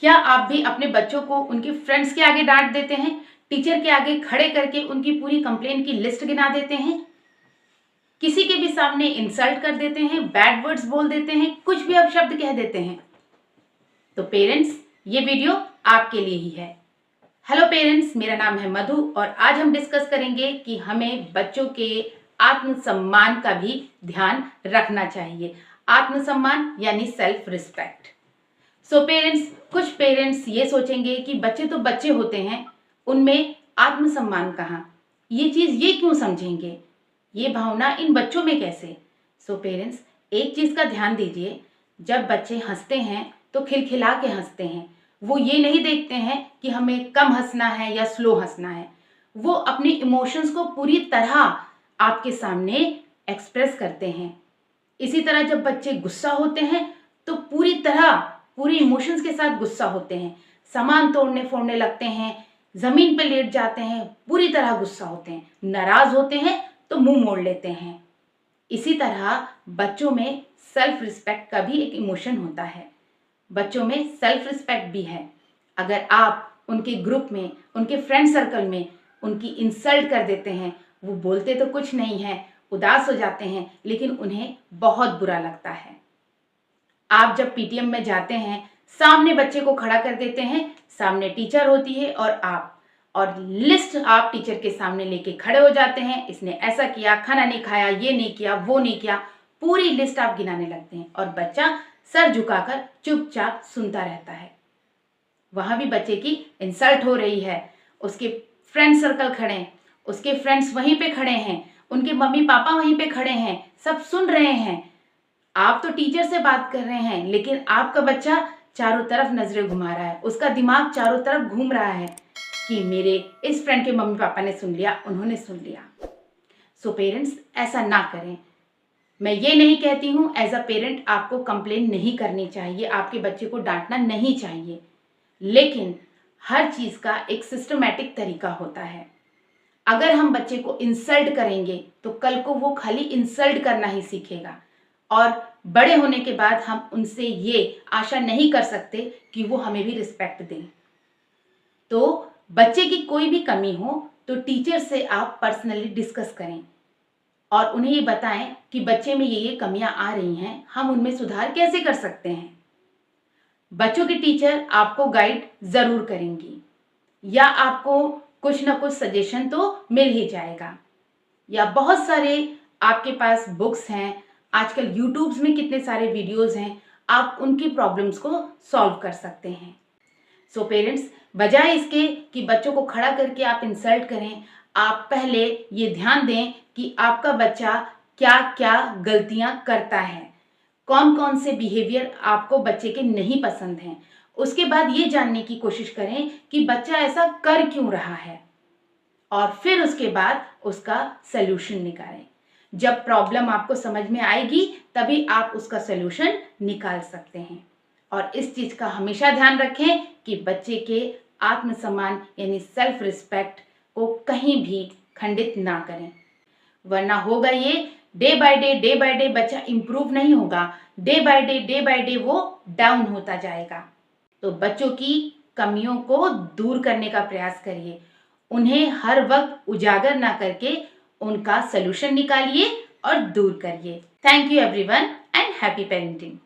क्या आप भी अपने बच्चों को उनके फ्रेंड्स के आगे डांट देते हैं, टीचर के आगे खड़े करके उनकी पूरी कंप्लेन की लिस्ट गिना देते हैं, किसी के भी सामने इंसल्ट कर देते हैं, बैड वर्ड्स बोल देते हैं, कुछ भी अपशब्द कह देते हैं? तो पेरेंट्स, ये वीडियो आपके लिए ही है। हेलो पेरेंट्स, मेरा नाम है मधु और आज हम डिस्कस करेंगे कि हमें बच्चों के आत्मसम्मान का भी ध्यान रखना चाहिए। आत्मसम्मान यानी सेल्फ रिस्पेक्ट। सो पेरेंट्स, कुछ पेरेंट्स ये सोचेंगे कि बच्चे तो बच्चे होते हैं, उनमें आत्मसम्मान कहाँ, ये चीज़ ये क्यों समझेंगे, ये भावना इन बच्चों में कैसे? सो पेरेंट्स, एक चीज़ का ध्यान दीजिए, जब बच्चे हंसते हैं तो खिलखिला के हंसते हैं। वो ये नहीं देखते हैं कि हमें कम हंसना है या स्लो हंसना है। वो अपने इमोशंस को पूरी तरह आपके सामने एक्सप्रेस करते हैं। इसी तरह जब बच्चे गुस्सा होते हैं तो पूरी तरह पूरे इमोशंस के साथ गुस्सा होते हैं, सामान तोड़ने फोड़ने लगते हैं, जमीन पे लेट जाते हैं, पूरी तरह गुस्सा होते हैं। नाराज होते हैं तो मुंह मोड़ लेते हैं। इसी तरह बच्चों में सेल्फ रिस्पेक्ट का भी एक इमोशन होता है। बच्चों में सेल्फ रिस्पेक्ट भी है। अगर आप उनके ग्रुप में, उनके फ्रेंड सर्कल में उनकी इंसल्ट कर देते हैं, वो बोलते तो कुछ नहीं है, उदास हो जाते हैं, लेकिन उन्हें बहुत बुरा लगता है। आप जब पीटीएम में जाते हैं, सामने बच्चे को खड़ा कर देते हैं, सामने टीचर होती है और लिस्ट आप टीचर के सामने लेके खड़े हो जाते हैं। इसने ऐसा किया, खाना नहीं खाया, ये नहीं किया, वो नहीं किया, पूरी लिस्ट आप गिनाने लगते हैं और बच्चा सर झुकाकर चुपचाप सुनता रहता है। वहां भी बच्चे की इंसल्ट हो रही है, उसके फ्रेंड सर्कल खड़े हैं, उसके फ्रेंड्स वहीं पे खड़े हैं, उनके मम्मी पापा वहीं पे खड़े हैं, सब सुन रहे हैं। आप तो टीचर से बात कर रहे हैं, लेकिन आपका बच्चा चारों तरफ नजरें घुमा रहा है, उसका दिमाग चारों तरफ घूम रहा है कि मेरे इस फ्रेंड के मम्मी पापा ने सुन लिया, उन्होंने सुन लिया। सो पेरेंट्स, ऐसा ना करें। मैं ये नहीं कहती हूँ एज अ पेरेंट आपको कंप्लेन नहीं करनी चाहिए, आपके बच्चे को डांटना नहीं चाहिए, लेकिन हर चीज़ का एक सिस्टमैटिक तरीका होता है। अगर हम बच्चे को इंसल्ट करेंगे तो कल को वो खाली इंसल्ट करना ही सीखेगा और बड़े होने के बाद हम उनसे ये आशा नहीं कर सकते कि वो हमें भी रिस्पेक्ट दें। तो बच्चे की कोई भी कमी हो तो टीचर से आप पर्सनली डिस्कस करें और उन्हें ये बताएं कि बच्चे में ये कमियां आ रही हैं, हम उनमें सुधार कैसे कर सकते हैं। बच्चों की टीचर आपको गाइड ज़रूर करेंगी या आपको कुछ ना कुछ सजेशन तो मिल ही जाएगा, या बहुत सारे आपके पास बुक्स हैं, आजकल यूट्यूब्स में कितने सारे वीडियोस हैं, आप उनकी प्रॉब्लम्स को सॉल्व कर सकते हैं। सो पेरेंट्स, बजाय इसके कि बच्चों को खड़ा करके आप इंसल्ट करें, आप पहले ये ध्यान दें कि आपका बच्चा क्या क्या गलतियां करता है, कौन कौन से बिहेवियर आपको बच्चे के नहीं पसंद हैं। उसके बाद ये जानने की कोशिश करें कि बच्चा ऐसा कर क्यों रहा है और फिर उसके बाद उसका सलूशन निकालें। जब प्रॉब्लम आपको समझ में आएगी तभी आप उसका सलूशन निकाल सकते हैं। और इस चीज़ का हमेशा ध्यान रखें कि बच्चे के आत्मसम्मान यानी सेल्फ रिस्पेक्ट को कहीं भी खंडित ना करें, वरना होगा ये डे बाय डे बच्चा इम्प्रूव नहीं होगा, डे बाय डे वो डाउन होता जाएगा। तो बच्चों की कमियों को दूर करने का प्रयास करिए, उन्हें हर वक्त उजागर ना करके उनका सलूशन निकालिए और दूर करिए। Thank you everyone and happy parenting.